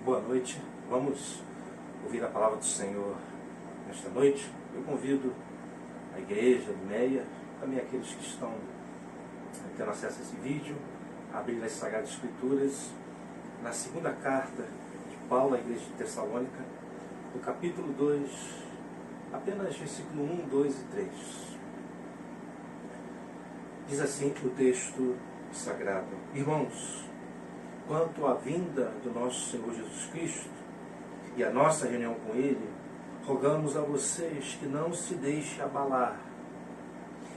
Boa noite. Vamos ouvir a palavra do Senhor nesta noite. Eu convido a igreja do Meia, também aqueles que estão tendo acesso a esse vídeo, a abrir as Sagradas Escrituras na segunda carta de Paulo à igreja de Tessalônica, no capítulo 2, apenas versículo 1, 2 e 3. Diz assim o texto sagrado: Irmãos, quanto à vinda do nosso Senhor Jesus Cristo e a nossa reunião com Ele, rogamos a vocês que não se deixem abalar,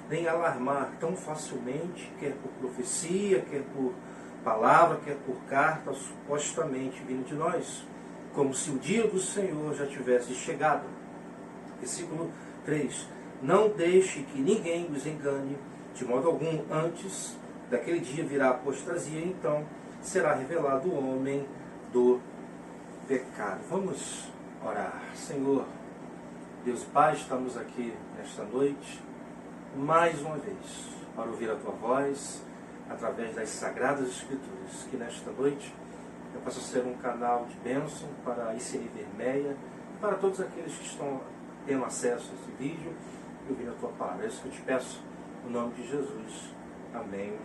nem alarmar tão facilmente, quer por profecia, quer por palavra, quer por carta, supostamente vindo de nós, como se o dia do Senhor já tivesse chegado. Versículo 3. Não deixe que ninguém os engane, de modo algum, antes daquele dia virá a apostasia, então será revelado o homem do pecado. Vamos orar. Senhor, Deus Pai, estamos aqui nesta noite, mais uma vez, para ouvir a Tua voz, através das Sagradas Escrituras. Que nesta noite eu possa ser um canal de bênção para a ICN Vermelha, para todos aqueles que estão tendo acesso a esse vídeo e ouvir a Tua palavra. É isso que eu te peço, no nome de Jesus. Amém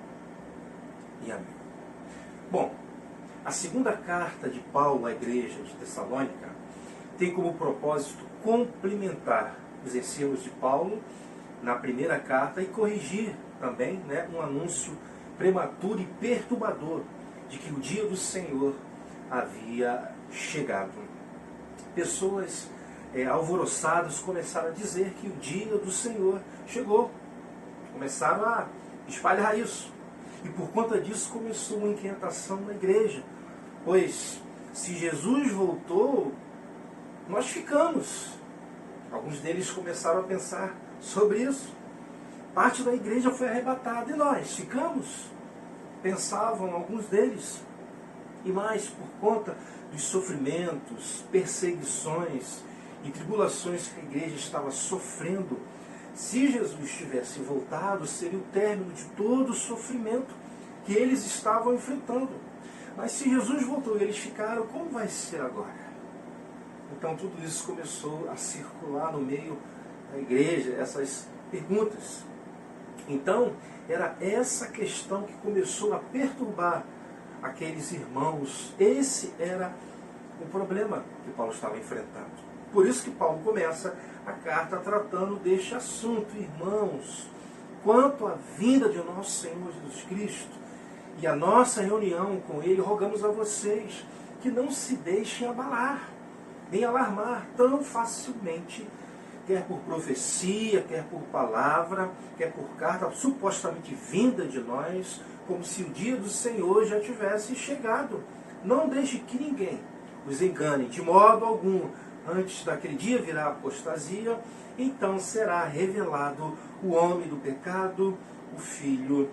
e amém. Bom, a segunda carta de Paulo à igreja de Tessalônica tem como propósito complementar os ensinos de Paulo na primeira carta e corrigir também um anúncio prematuro e perturbador de que o dia do Senhor havia chegado. Pessoas alvoroçadas começaram a dizer que o dia do Senhor chegou. Começaram a espalhar isso. E por conta disso começou uma inquietação na igreja. Pois, se Jesus voltou, nós ficamos. Alguns deles começaram a pensar sobre isso. Parte da igreja foi arrebatada e nós ficamos. Pensavam alguns deles. E mais, por conta dos sofrimentos, perseguições e tribulações que a igreja estava sofrendo, se Jesus tivesse voltado, seria o término de todo o sofrimento que eles estavam enfrentando. Mas se Jesus voltou e eles ficaram, como vai ser agora? Então tudo isso começou a circular no meio da igreja, essas perguntas. Então, era essa questão que começou a perturbar aqueles irmãos. Esse era o problema que Paulo estava enfrentando. Por isso que Paulo começa a carta tratando deste assunto. Irmãos, quanto à vinda de nosso Senhor Jesus Cristo e a nossa reunião com Ele, rogamos a vocês que não se deixem abalar, nem alarmar tão facilmente, quer por profecia, quer por palavra, quer por carta, supostamente vinda de nós, como se o dia do Senhor já tivesse chegado. Não deixe que ninguém os engane, de modo algum. Antes daquele dia virá a apostasia, então será revelado o homem do pecado, o filho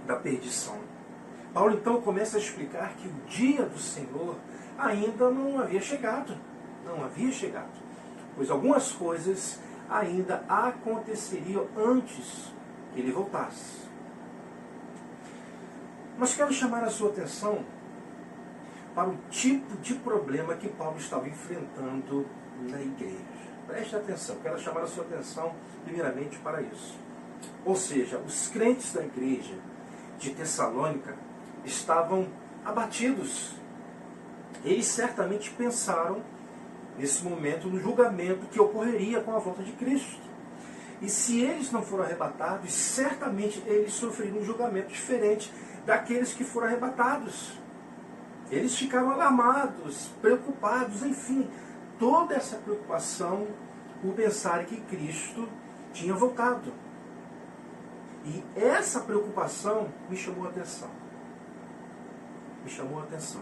da perdição. Paulo então começa a explicar que o dia do Senhor ainda não havia chegado. Não havia chegado. Pois algumas coisas ainda aconteceriam antes que ele voltasse. Mas quero chamar a sua atenção para o tipo de problema que Paulo estava enfrentando na igreja. Preste atenção, quero chamar a sua atenção primeiramente para isso. Ou seja, os crentes da igreja de Tessalônica estavam abatidos. Eles certamente pensaram, nesse momento, no julgamento que ocorreria com a volta de Cristo. E se eles não foram arrebatados, certamente eles sofreriam um julgamento diferente daqueles que foram arrebatados. Eles ficaram alarmados, preocupados, enfim, toda essa preocupação por pensar que Cristo tinha voltado. E essa preocupação me chamou a atenção. Me chamou a atenção.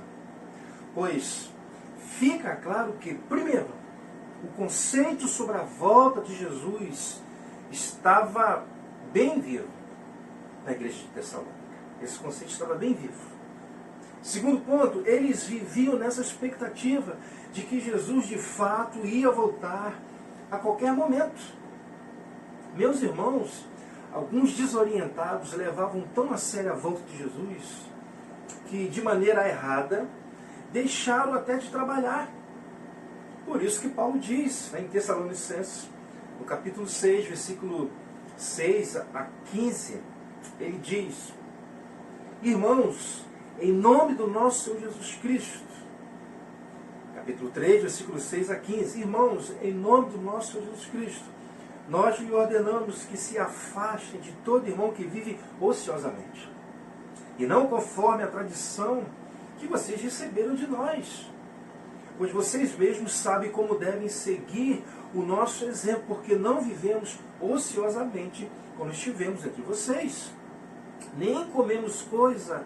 Pois fica claro que, primeiro, o conceito sobre a volta de Jesus estava bem vivo na igreja de Tessalônica. Esse conceito estava bem vivo. Segundo ponto, eles viviam nessa expectativa de que Jesus de fato ia voltar a qualquer momento. Meus irmãos, alguns desorientados levavam tão a sério a volta de Jesus que, de maneira errada, deixaram até de trabalhar. Por isso que Paulo diz, em Tessalonicenses, no capítulo 6, versículo 6 a 15, ele diz: irmãos, em nome do nosso Senhor Jesus Cristo, capítulo 3, versículo 6 a 15, irmãos, em nome do nosso Senhor Jesus Cristo, nós lhe ordenamos que se afastem de todo irmão que vive ociosamente, e não conforme a tradição que vocês receberam de nós, pois vocês mesmos sabem como devem seguir o nosso exemplo, porque não vivemos ociosamente quando estivemos entre vocês, nem comemos coisa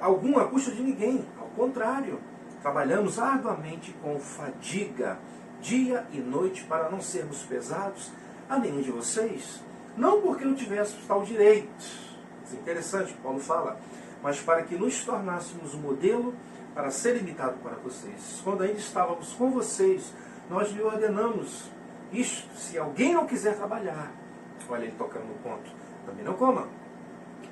alguma à custa de ninguém, ao contrário, trabalhamos arduamente com fadiga, dia e noite, para não sermos pesados a nenhum de vocês, não porque não tivéssemos tal direito, isso é interessante que Paulo fala, mas para que nos tornássemos um modelo para ser imitado para vocês. Quando ainda estávamos com vocês, nós lhe ordenamos isto: se alguém não quiser trabalhar, olha ele tocando no ponto, também não coma,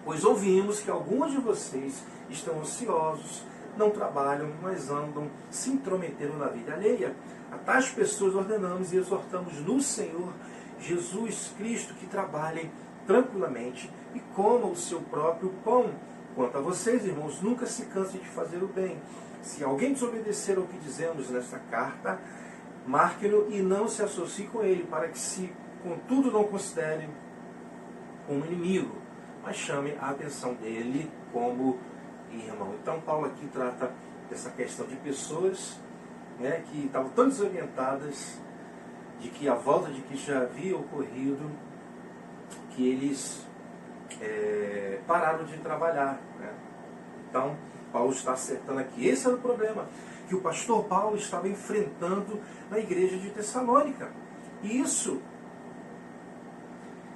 pois ouvimos que alguns de vocês estão ociosos, não trabalham, mas andam se intrometendo na vida alheia. A tais pessoas ordenamos e exortamos no Senhor Jesus Cristo que trabalhem tranquilamente e comam o seu próprio pão. Quanto a vocês, irmãos, nunca se cansem de fazer o bem. Se alguém desobedecer ao que dizemos nesta carta, marque-no e não se associe com ele, para que se, contudo, não considere um inimigo, mas chame a atenção dele como irmão. Então, Paulo aqui trata dessa questão de pessoas, né, que estavam tão desorientadas de que a volta de Cristo já havia ocorrido, que eles pararam de trabalhar, né? Então, Paulo está acertando aqui. Esse era o problema que o pastor Paulo estava enfrentando na igreja de Tessalônica. E isso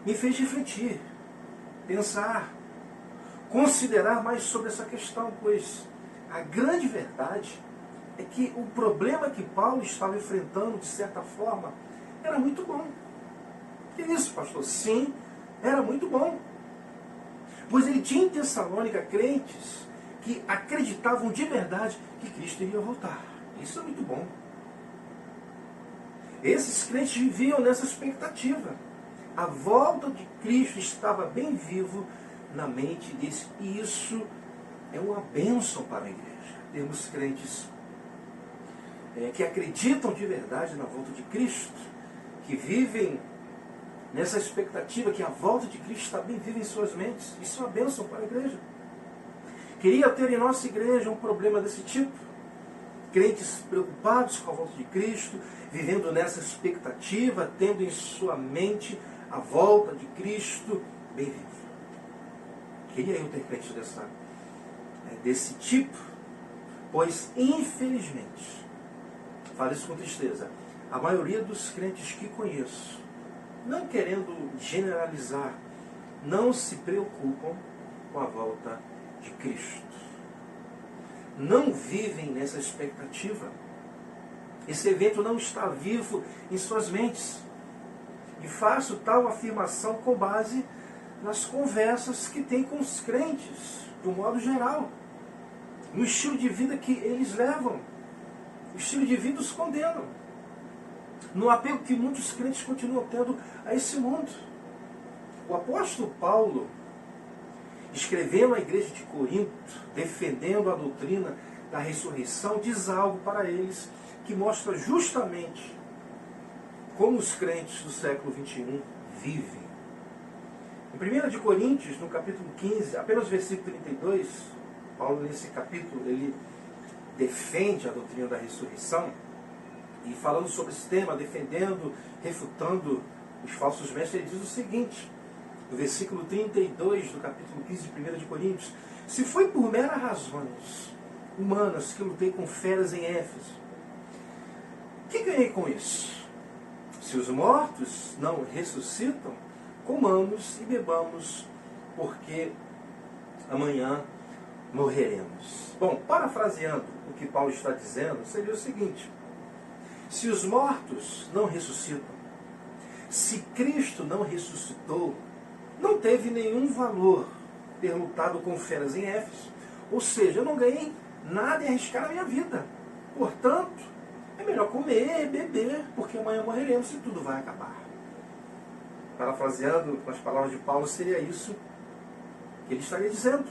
me fez refletir, pensar, considerar mais sobre essa questão, pois a grande verdade é que o problema que Paulo estava enfrentando, de certa forma, era muito bom. Que isso, pastor? Sim, era muito bom. Pois ele tinha em Tessalônica crentes que acreditavam de verdade que Cristo iria voltar. Isso é muito bom. Esses crentes viviam nessa expectativa. A volta de Cristo estava bem vivo na mente deles. E isso é uma bênção para a igreja. Temos crentes que acreditam de verdade na volta de Cristo, que vivem nessa expectativa que a volta de Cristo está bem viva em suas mentes. Isso é uma bênção para a igreja. Queria ter em nossa igreja um problema desse tipo. Crentes preocupados com a volta de Cristo, vivendo nessa expectativa, tendo em sua mente a volta de Cristo bem viva. Queria eu ter crentes desse tipo, pois, infelizmente, falo isso com tristeza, a maioria dos crentes que conheço, não querendo generalizar, não se preocupam com a volta de Cristo. Não vivem nessa expectativa. Esse evento não está vivo em suas mentes. E faço tal afirmação com base nas conversas que tem com os crentes, de um modo geral. No estilo de vida que eles levam. O estilo de vida os condenam. No apego que muitos crentes continuam tendo a esse mundo. O apóstolo Paulo, escrevendo à igreja de Corinto, defendendo a doutrina da ressurreição, diz algo para eles que mostra justamente como os crentes do século XXI vivem. Em 1 de Coríntios, no capítulo 15, apenas o versículo 32, Paulo nesse capítulo, ele defende a doutrina da ressurreição, e falando sobre esse tema, defendendo, refutando os falsos mestres, ele diz o seguinte, no versículo 32 do capítulo 15 de 1 de Coríntios: se foi por meras razões humanas que lutei com feras em Éfeso, que ganhei com isso? Se os mortos não ressuscitam, comamos e bebamos, porque amanhã morreremos. Bom, parafraseando o que Paulo está dizendo, seria o seguinte: se os mortos não ressuscitam, se Cristo não ressuscitou, não teve nenhum valor ter lutado com feras em Éfeso. Ou seja, eu não ganhei nada é arriscar a minha vida. Portanto, é melhor comer, beber, porque amanhã morreremos e tudo vai acabar. Parafraseando com as palavras de Paulo, seria isso que ele estaria dizendo.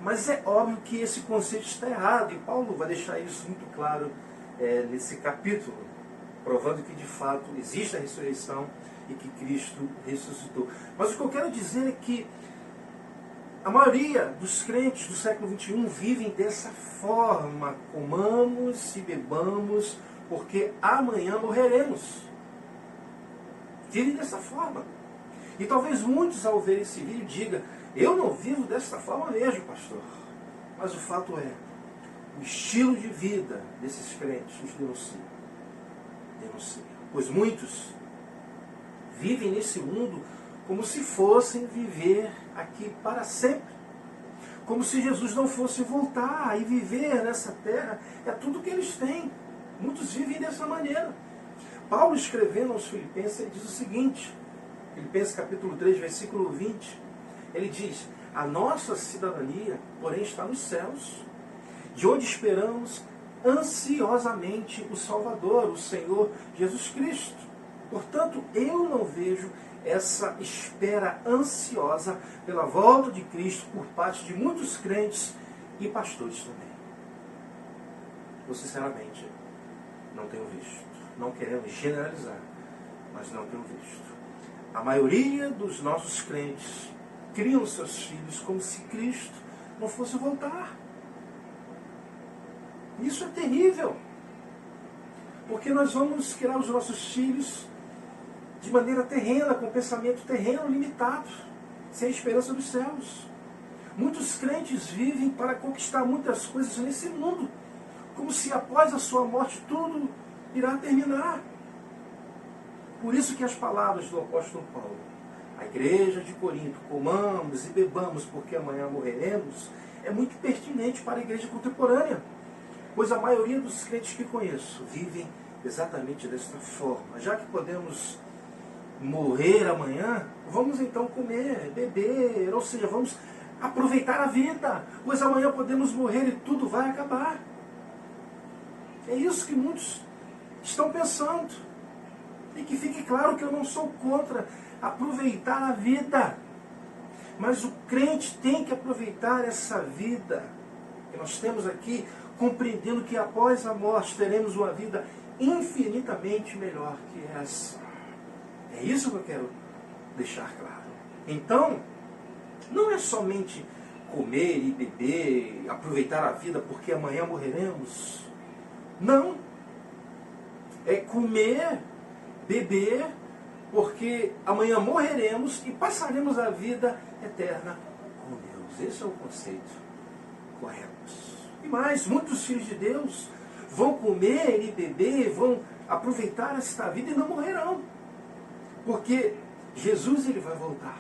Mas é óbvio que esse conceito está errado, e Paulo vai deixar isso muito claro nesse capítulo, provando que de fato existe a ressurreição e que Cristo ressuscitou. Mas o que eu quero dizer é que a maioria dos crentes do século XXI vivem dessa forma: comamos e bebamos, porque amanhã morreremos. Vivem dessa forma. E talvez muitos, ao ver esse vídeo, digam: eu não vivo dessa forma mesmo, pastor. Mas o fato é, o estilo de vida desses crentes os denuncia. Pois muitos vivem nesse mundo como se fossem viver aqui para sempre. Como se Jesus não fosse voltar e viver nessa terra. É tudo que eles têm. Muitos vivem dessa maneira. Paulo, escrevendo aos Filipenses, ele diz o seguinte, Filipenses capítulo 3, versículo 20, ele diz: a nossa cidadania, porém, está nos céus, de onde esperamos ansiosamente o Salvador, o Senhor Jesus Cristo. Portanto, eu não vejo essa espera ansiosa pela volta de Cristo por parte de muitos crentes e pastores também. Eu, sinceramente, não tenho visto. Não queremos generalizar, mas não tenho visto. A maioria dos nossos crentes criam seus filhos como se Cristo não fosse voltar. Isso é terrível. Porque nós vamos criar os nossos filhos de maneira terrena, com pensamento terreno limitado, sem a esperança dos céus. Muitos crentes vivem para conquistar muitas coisas nesse mundo, como se após a sua morte tudo irá terminar. Por isso que as palavras do apóstolo Paulo, a igreja de Corinto, comamos e bebamos porque amanhã morreremos, é muito pertinente para a igreja contemporânea. Pois a maioria dos crentes que conheço vivem exatamente desta forma. Já que podemos morrer amanhã, vamos então comer, beber, ou seja, vamos aproveitar a vida, pois amanhã podemos morrer e tudo vai acabar. É isso que muitos estão pensando. E que fique claro que eu não sou contra aproveitar a vida, mas o crente tem que aproveitar essa vida que nós temos aqui, compreendendo que após a morte teremos uma vida infinitamente melhor que essa. É isso que eu quero deixar claro. Então, não é somente comer e beber, aproveitar a vida porque amanhã morreremos. Não. É comer, beber, porque amanhã morreremos e passaremos a vida eterna com Deus. Esse é o conceito correto. E mais, muitos filhos de Deus vão comer e beber, vão aproveitar esta vida e não morrerão. Porque Jesus ele vai voltar.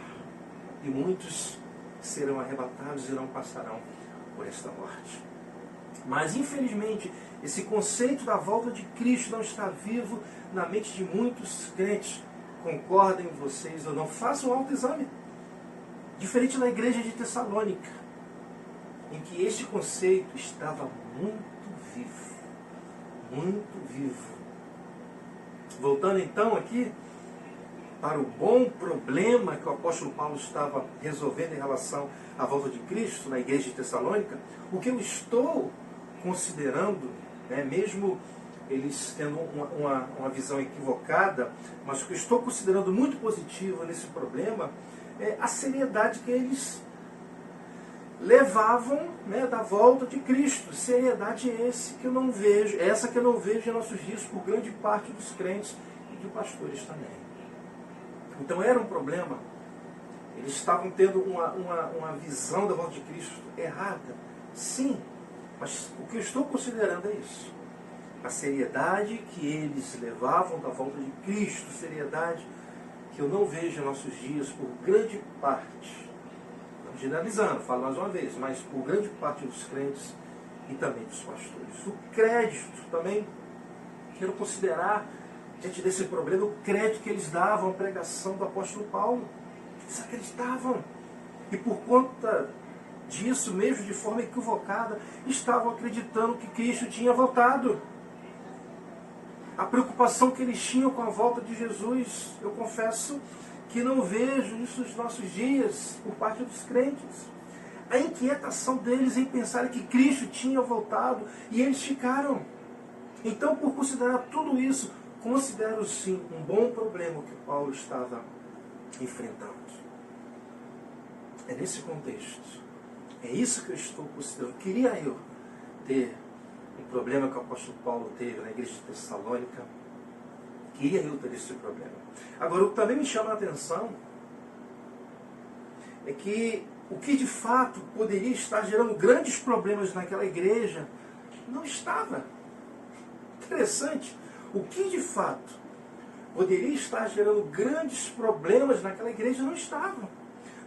E muitos serão arrebatados e não passarão por esta morte. Mas, infelizmente, esse conceito da volta de Cristo não está vivo na mente de muitos crentes. Concordem vocês ou não? Façam um autoexame. Diferente da igreja de Tessalônica, em que este conceito estava muito vivo. Muito vivo. Voltando então aqui para o bom problema que o apóstolo Paulo estava resolvendo em relação à volta de Cristo na igreja de Tessalônica, o que eu estou considerando, mesmo eles tendo uma visão equivocada, mas o que eu estou considerando muito positivo nesse problema é a seriedade que eles levavam da volta de Cristo. Seriedade essa que eu não vejo em nossos dias por grande parte dos crentes e de pastores também. Então era um problema. Eles estavam tendo uma visão da volta de Cristo errada. Sim, mas o que eu estou considerando é isso. A seriedade que eles levavam da volta de Cristo, seriedade que eu não vejo em nossos dias por grande parte, não generalizando, falo mais uma vez, mas por grande parte dos crentes e também dos pastores. O crédito também, quero considerar, diante desse problema, o crédito que eles davam à pregação do apóstolo Paulo. Eles acreditavam. E por conta disso, mesmo de forma equivocada, estavam acreditando que Cristo tinha voltado. A preocupação que eles tinham com a volta de Jesus, eu confesso que não vejo isso nos nossos dias, por parte dos crentes. A inquietação deles em pensar que Cristo tinha voltado, e eles ficaram. Então, por considerar tudo isso, considero sim um bom problema que Paulo estava enfrentando. É nesse contexto. É isso que eu estou considerando. Queria eu ter um problema que o apóstolo Paulo teve na igreja de Tessalônica. Queria eu ter esse problema. Agora, o que também me chama a atenção é que o que de fato poderia estar gerando grandes problemas naquela igreja não estava. Interessante. O que de fato poderia estar gerando grandes problemas naquela igreja não estava.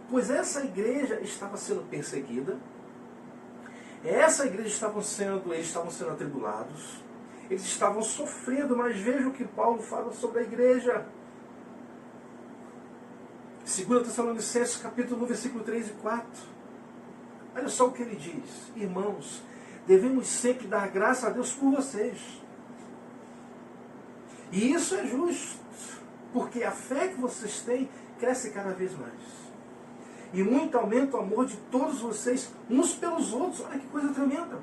Pois essa igreja estava sendo perseguida, essa igreja eles estavam sendo atribulados, eles estavam sofrendo, mas veja o que Paulo fala sobre a igreja. 2 Tessalonicenses capítulo 1, versículo 3 e 4. Olha só o que ele diz. Irmãos, devemos sempre dar graça a Deus por vocês. E isso é justo, porque a fé que vocês têm cresce cada vez mais. E muito aumenta o amor de todos vocês, uns pelos outros. Olha que coisa tremenda.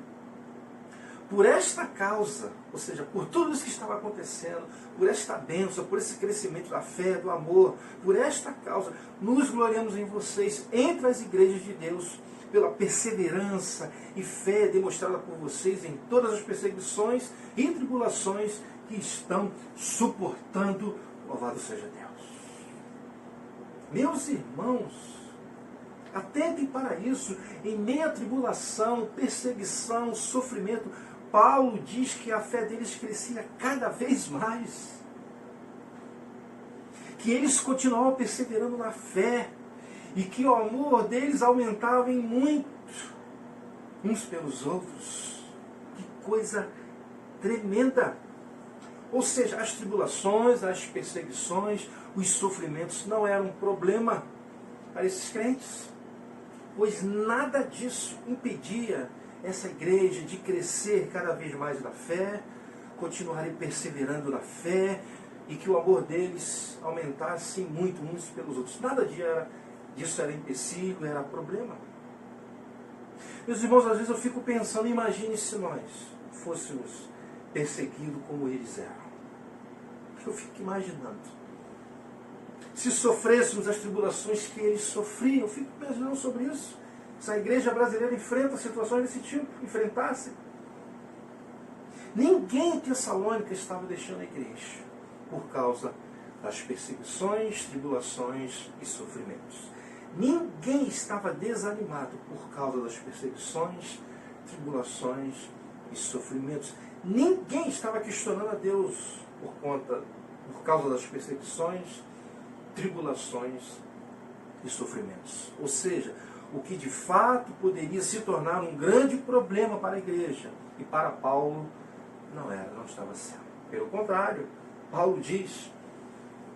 Por esta causa, ou seja, por tudo isso que estava acontecendo, por esta bênção, por esse crescimento da fé, do amor, por esta causa, nos gloriamos em vocês, entre as igrejas de Deus, pela perseverança e fé demonstrada por vocês em todas as perseguições e tribulações que estão suportando. Louvado seja Deus. Meus irmãos, atentem para isso. Em meio à tribulação, perseguição, sofrimento, Paulo diz que a fé deles crescia cada vez mais. Que eles continuavam perseverando na fé. E que o amor deles aumentava em muito, uns pelos outros. Que coisa tremenda! Ou seja, as tribulações, as perseguições, os sofrimentos não eram um problema para esses crentes. Pois nada disso impedia essa igreja de crescer cada vez mais na fé, continuarem perseverando na fé, e que o amor deles aumentasse muito uns pelos outros. Nada disso era empecilho, era problema. Meus irmãos, às vezes eu fico pensando, imagine se nós fôssemos perseguidos como eles eram. Eu fico imaginando. Se sofrêssemos as tribulações que eles sofriam, eu fico pensando sobre isso. Se a igreja brasileira enfrenta situações desse tipo, enfrentasse. Ninguém em Tessalônica estava deixando a igreja por causa das perseguições, tribulações e sofrimentos. Ninguém estava desanimado por causa das perseguições, tribulações e sofrimentos. Ninguém estava questionando a Deus por causa das perseguições, tribulações e sofrimentos. Ou seja, o que de fato poderia se tornar um grande problema para a igreja e para Paulo não estava sendo. Pelo contrário, Paulo diz,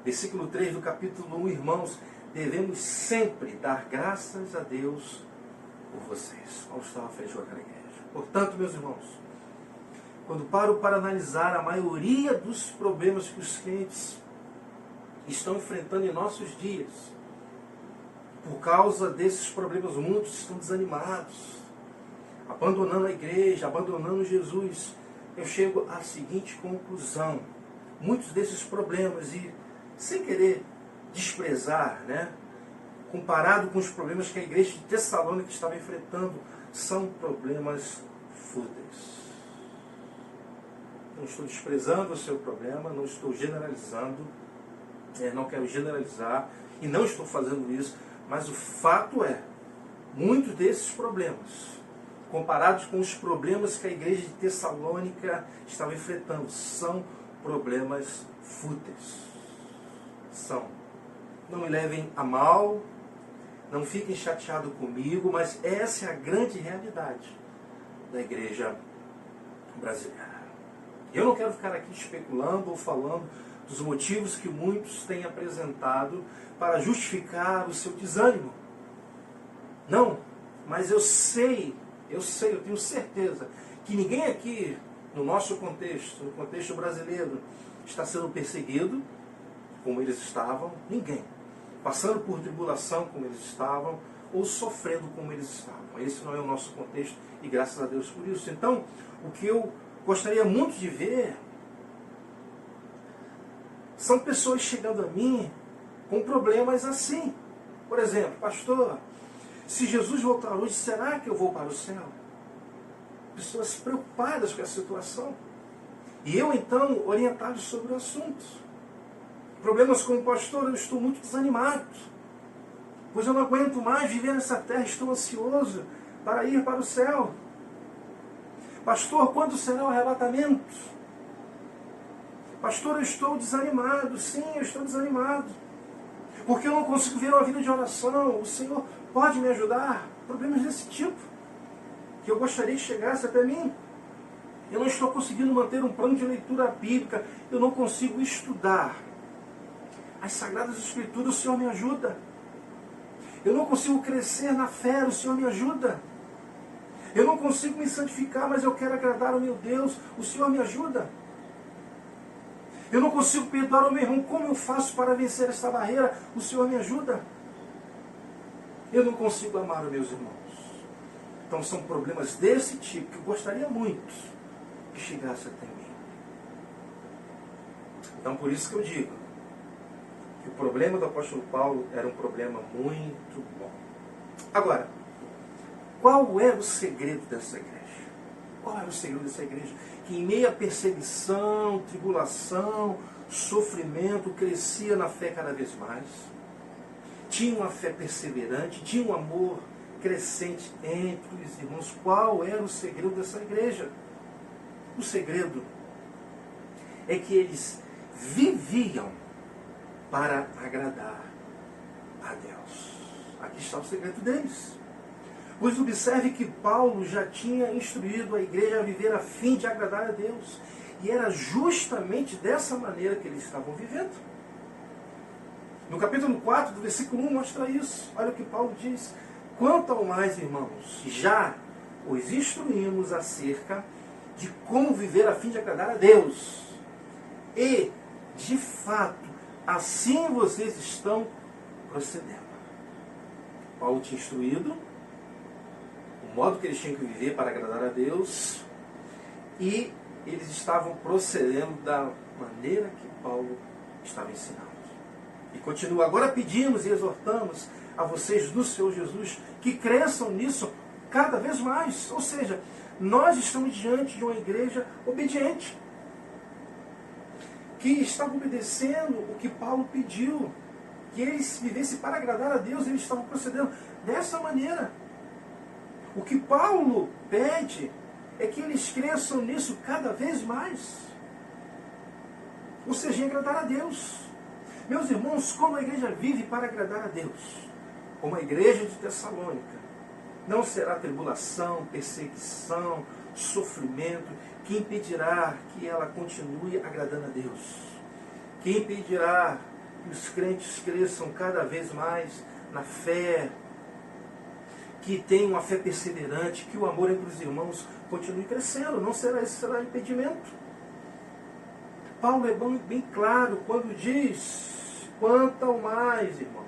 versículo 3 do capítulo 1, irmãos, devemos sempre dar graças a Deus por vocês. Paulo estava feliz com aquela igreja. Portanto, meus irmãos, quando paro para analisar a maioria dos problemas que os crentes estão enfrentando em nossos dias, por causa desses problemas, muitos estão desanimados, abandonando a igreja, abandonando Jesus. Eu chego à seguinte conclusão: muitos desses problemas, e sem querer desprezar, comparado com os problemas que a igreja de Tessalônica estava enfrentando, são problemas fúteis. Não estou desprezando o seu problema, não estou generalizando, não quero generalizar e não estou fazendo isso, mas o fato é, muitos desses problemas, comparados com os problemas que a igreja de Tessalônica estava enfrentando, são problemas fúteis. São. Não me levem a mal, não fiquem chateados comigo, mas essa é a grande realidade da igreja brasileira. Eu não quero ficar aqui especulando ou falando dos motivos que muitos têm apresentado para justificar o seu desânimo. Não. Mas eu tenho certeza que ninguém aqui, no nosso contexto, no contexto brasileiro, está sendo perseguido como eles estavam. Ninguém. Passando por tribulação como eles estavam, ou sofrendo como eles estavam. Esse não é o nosso contexto, e graças a Deus por isso. Então, o que eu gostaria muito de ver são pessoas chegando a mim com problemas assim. Por exemplo, pastor, se Jesus voltar hoje, será que eu vou para o céu? Pessoas preocupadas com a situação. E eu, então, orientado sobre o assunto. Problemas como pastor, eu estou muito desanimado, pois eu não aguento mais viver nessa terra, estou ansioso para ir para o céu. Pastor, quando será o arrebatamento? Pastor, eu estou desanimado. Sim, eu estou desanimado, porque eu não consigo ver uma vida de oração. O Senhor pode me ajudar? Problemas desse tipo, que eu gostaria que chegasse até mim. Eu não estou conseguindo manter um plano de leitura bíblica, eu não consigo estudar as Sagradas Escrituras, o Senhor me ajuda. Eu não consigo crescer na fé, o Senhor me ajuda. Eu não consigo me santificar, mas eu quero agradar ao meu Deus, o Senhor me ajuda. Eu não consigo perdoar o meu irmão, como eu faço para vencer esta barreira? O Senhor me ajuda. Eu não consigo amar os meus irmãos. Então são problemas desse tipo que eu gostaria muito que chegasse até mim. Então por isso que eu digo que o problema do apóstolo Paulo era um problema muito bom. Agora, qual era o segredo dessa igreja? Qual era o segredo dessa igreja? Que em meio à perseguição, tribulação, sofrimento, crescia na fé cada vez mais. Tinha uma fé perseverante, tinha um amor crescente entre os irmãos. Qual era o segredo dessa igreja? O segredo é que eles viviam para agradar a Deus. Aqui está o segredo deles. Pois observe que Paulo já tinha instruído a igreja a viver a fim de agradar a Deus. E era justamente dessa maneira que eles estavam vivendo. No capítulo 4, do versículo 1, mostra isso. Olha o que Paulo diz. Quanto ao mais, irmãos, já os instruímos acerca de como viver a fim de agradar a Deus. E, de fato, assim vocês estão procedendo. Paulo tinha instruído o modo que eles tinham que viver para agradar a Deus, e eles estavam procedendo da maneira que Paulo estava ensinando. E continua, agora pedimos e exortamos a vocês do Senhor Jesus que cresçam nisso cada vez mais. Ou seja, nós estamos diante de uma igreja obediente, que estava obedecendo o que Paulo pediu, que eles vivessem para agradar a Deus. Eles estavam procedendo dessa maneira. O que Paulo pede é que eles cresçam nisso cada vez mais. Ou seja, em agradar a Deus. Meus irmãos, como a igreja vive para agradar a Deus, como a igreja de Tessalônica, não será tribulação, perseguição, sofrimento que impedirá que ela continue agradando a Deus. Que impedirá que os crentes cresçam cada vez mais na fé, que tenham uma fé perseverante, que o amor entre os irmãos continue crescendo. Não será esse será impedimento. Paulo é bem claro quando diz, quanto ao mais, irmãos,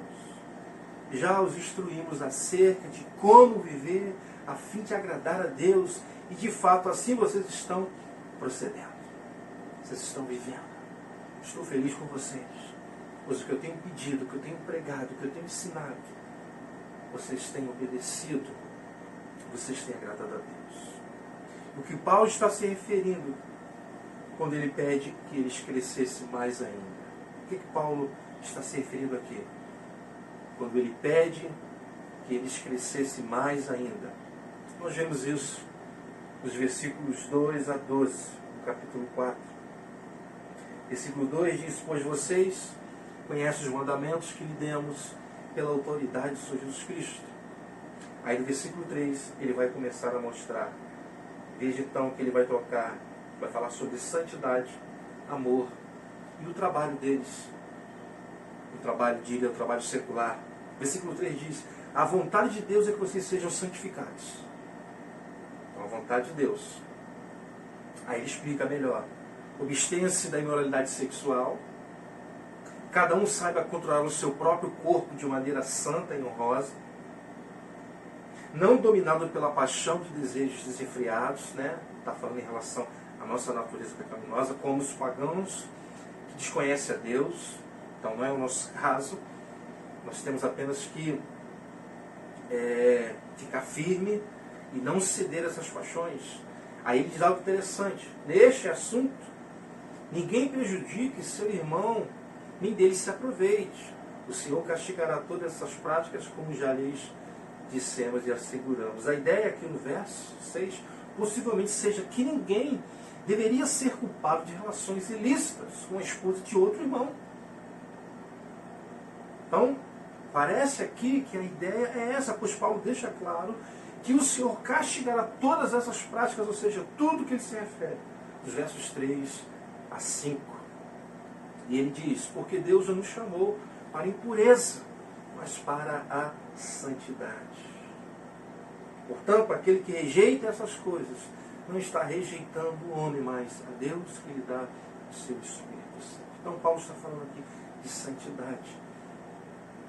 já os instruímos acerca de como viver a fim de agradar a Deus, e de fato assim vocês estão procedendo. Vocês estão vivendo. Estou feliz com vocês, pois o que eu tenho pedido, o que eu tenho pregado, o que eu tenho ensinado, vocês têm obedecido, vocês têm agradado a Deus. O que Paulo está se referindo quando ele pede que eles crescessem mais ainda? O que Paulo está se referindo aqui? Quando ele pede que eles crescessem mais ainda. Nós vemos isso nos versículos 2 a 12, no capítulo 4. Versículo 2 diz, pois vocês conhecem os mandamentos que lhe demos pela autoridade do Senhor Jesus Cristo. Aí no versículo 3 ele vai começar a mostrar. Veja então que ele vai tocar, vai falar sobre santidade, amor e o trabalho deles. O trabalho, diga, o trabalho secular. Versículo 3 diz, A vontade de Deus é que vocês sejam santificados. Então, a vontade de Deus. Aí ele explica melhor. Abstenha-se da imoralidade sexual. Cada um saiba controlar o seu próprio corpo de maneira santa e honrosa. Não dominado pela paixão de desejos desenfreados, né? Está falando em relação à nossa natureza pecaminosa, como os pagãos que desconhecem a Deus. Então não é o nosso caso. Nós temos apenas que ficar firme e não ceder a essas paixões. Aí ele diz algo interessante. Neste assunto, ninguém prejudique seu irmão, nem dele se aproveite. O Senhor castigará todas essas práticas, como já lhes dissemos e asseguramos. A ideia aqui no verso 6, possivelmente seja que ninguém deveria ser culpado de relações ilícitas com a esposa de outro irmão. Então, parece aqui que a ideia é essa, pois Paulo deixa claro que o Senhor castigará todas essas práticas, ou seja, tudo que ele se refere, dos versos 3 a 5. E ele diz, porque Deus não nos chamou para a impureza, mas para a santidade. Portanto, aquele que rejeita essas coisas, não está rejeitando o homem, mas a Deus que lhe dá o seu Espírito Santo. Então Paulo está falando aqui de santidade.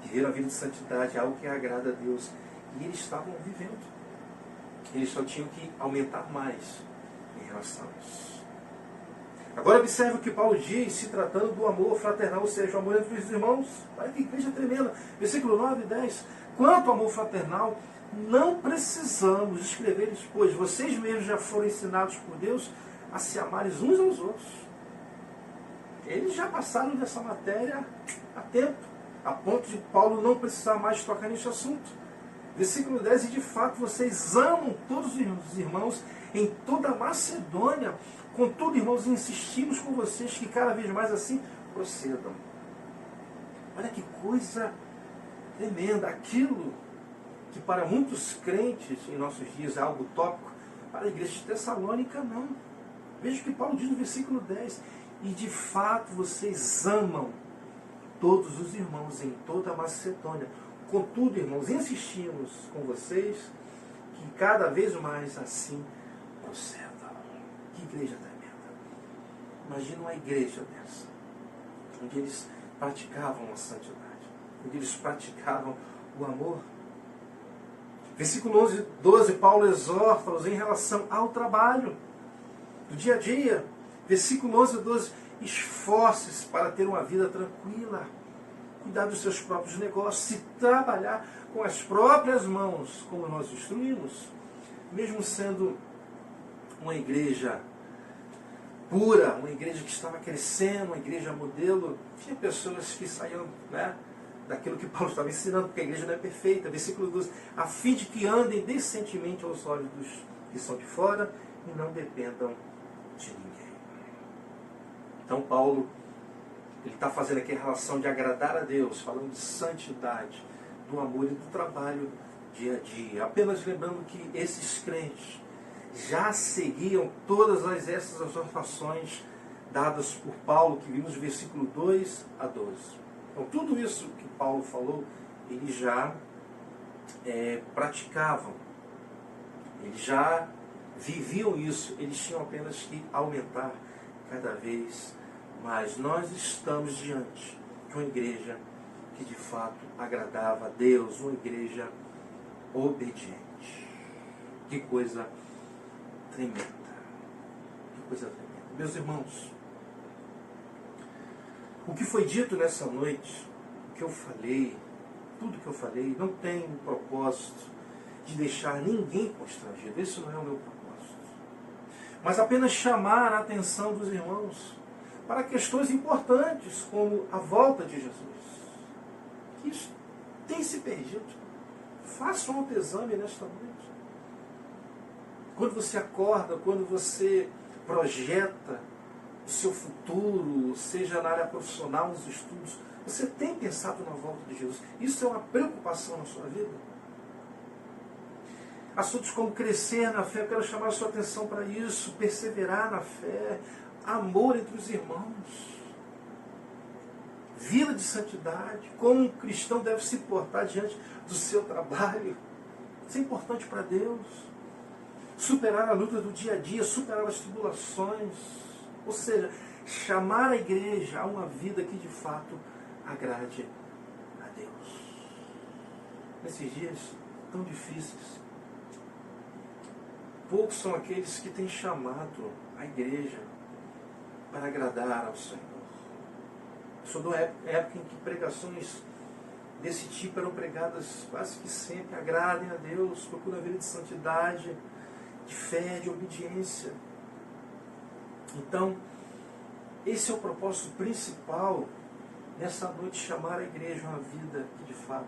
Viver a vida de santidade é algo que agrada a Deus. E eles estavam vivendo. Eles só tinham que aumentar mais em relação a isso. Agora observe o que Paulo diz, se tratando do amor fraternal, ou seja, o amor entre os irmãos. Olha que igreja tremenda. Versículo 9 e 10. Quanto ao amor fraternal, não precisamos escrever-lhes, pois vocês mesmos já foram ensinados por Deus a se amarem uns aos outros. Eles já passaram dessa matéria há tempo, a ponto de Paulo não precisar mais tocar nesse assunto. Versículo 10, e de fato vocês amam todos os irmãos em toda a Macedônia. Contudo, irmãos, insistimos com vocês que cada vez mais assim procedam. Olha que coisa tremenda. Aquilo que para muitos crentes em nossos dias é algo utópico, para a igreja de Tessalônica não. Veja o que Paulo diz no versículo 10. E de fato vocês amam todos os irmãos em toda a Macedônia. Contudo, irmãos, insistimos com vocês que cada vez mais assim procedam. Que igreja tremenda. Imagina uma igreja dessa, onde eles praticavam a santidade, onde eles praticavam o amor. Versículo 11, 12, Paulo exorta-os em relação ao trabalho do dia a dia. Versículo 11 e 12, esforce-se para ter uma vida tranquila, cuidar dos seus próprios negócios, se trabalhar com as próprias mãos, como nós instruímos, mesmo sendo uma igreja pura, uma igreja que estava crescendo, uma igreja modelo, tinha pessoas que saíam, daquilo que Paulo estava ensinando, porque a igreja não é perfeita. Versículo 12, a fim de que andem decentemente aos olhos dos que são de fora e não dependam de ninguém. Então Paulo, ele está fazendo aqui a relação de agradar a Deus, falando de santidade, do amor e do trabalho dia a dia. Apenas lembrando que esses crentes já seguiam todas essas exortações dadas por Paulo, que vimos no versículo 2 a 12. Então tudo isso que Paulo falou, eles já praticavam, eles já viviam isso, eles tinham apenas que aumentar cada vez mais. Nós estamos diante de uma igreja que de fato agradava a Deus, uma igreja obediente. Que coisa tremenda. Que coisa tremenda. Meus irmãos, o que foi dito nessa noite, o que eu falei, tudo que eu falei, não tem o propósito de deixar ninguém constrangido. Esse não é o meu propósito. Mas apenas chamar a atenção dos irmãos para questões importantes, como a volta de Jesus. Isso tem se perdido. Faça um autoexame nesta noite. Quando você acorda, quando você projeta o seu futuro, seja na área profissional, nos estudos, você tem pensado na volta de Jesus. Isso é uma preocupação na sua vida? Assuntos como crescer na fé, eu quero chamar a sua atenção para isso, perseverar na fé, amor entre os irmãos. vida de santidade, como um cristão deve se portar diante do seu trabalho. Isso é importante para Deus. Superar a luta do dia a dia, superar as tribulações. Ou seja, chamar a igreja a uma vida que de fato agrade a Deus. Nesses dias tão difíceis, poucos são aqueles que têm chamado a igreja para agradar ao Senhor. Eu sou da época em que pregações desse tipo eram pregadas quase que sempre. Agradem a Deus, procurem a vida de santidade, de fé, de obediência. Então, esse é o propósito principal nessa noite, chamar a igreja a uma vida que de fato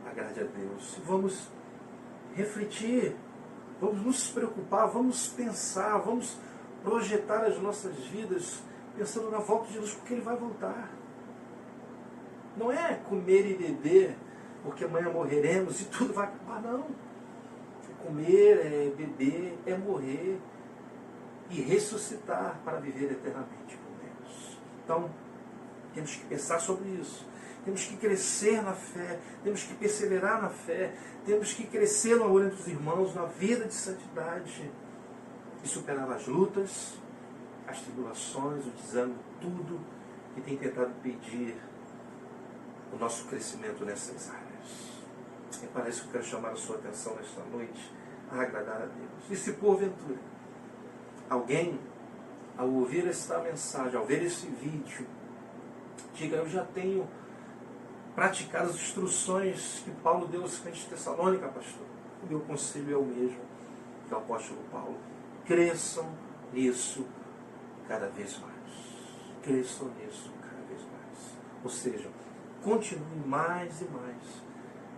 agrade a Deus. Vamos refletir, vamos nos preocupar, vamos pensar, vamos projetar as nossas vidas pensando na volta de Jesus, porque Ele vai voltar. Não é comer e beber, porque amanhã morreremos e tudo vai acabar, não. É comer, é beber, é morrer e ressuscitar para viver eternamente com Deus. Então, temos que pensar sobre isso. Temos que crescer na fé, temos que perseverar na fé, temos que crescer no amor entre os irmãos, na vida de santidade e superar as lutas, as tribulações, o desânimo, tudo que tem tentado impedir o nosso crescimento nessas áreas. E parece que eu quero chamar a sua atenção nesta noite a agradar a Deus. E se porventura alguém, ao ouvir esta mensagem, ao ver esse vídeo, diga: eu já tenho praticado as instruções que Paulo deu aos crentes de Tessalônica, pastor. O meu conselho é o mesmo que o apóstolo Paulo. Cresçam nisso cada vez mais. Cresçam nisso cada vez mais. Ou seja, continue mais e mais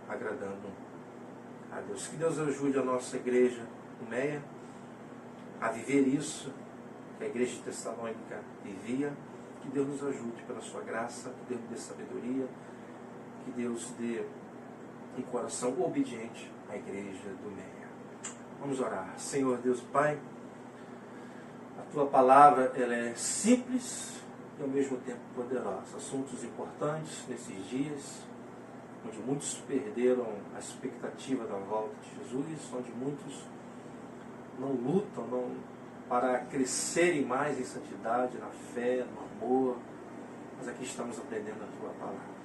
agradando a Deus. Que Deus ajude a nossa igreja no Meia a viver isso que a igreja de Tessalônica vivia. Que Deus nos ajude pela sua graça, que Deus dê sabedoria, que Deus dê um coração obediente à igreja do Meia. Vamos orar. Senhor Deus Pai, a Tua palavra ela é simples e ao mesmo tempo poderosa. Assuntos importantes nesses dias, onde muitos perderam a expectativa da volta de Jesus, onde muitos não lutam para crescerem mais em santidade, na fé, no amor. Mas aqui estamos aprendendo a Tua palavra.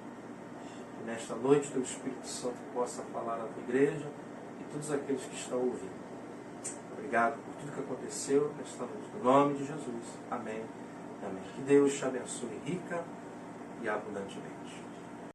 E nesta noite o Teu Espírito Santo possa falar à Tua igreja e todos aqueles que estão ouvindo. Obrigado por tudo que aconteceu nesta noite. No nome de Jesus. Amém. Amém. Que Deus te abençoe rica e abundantemente.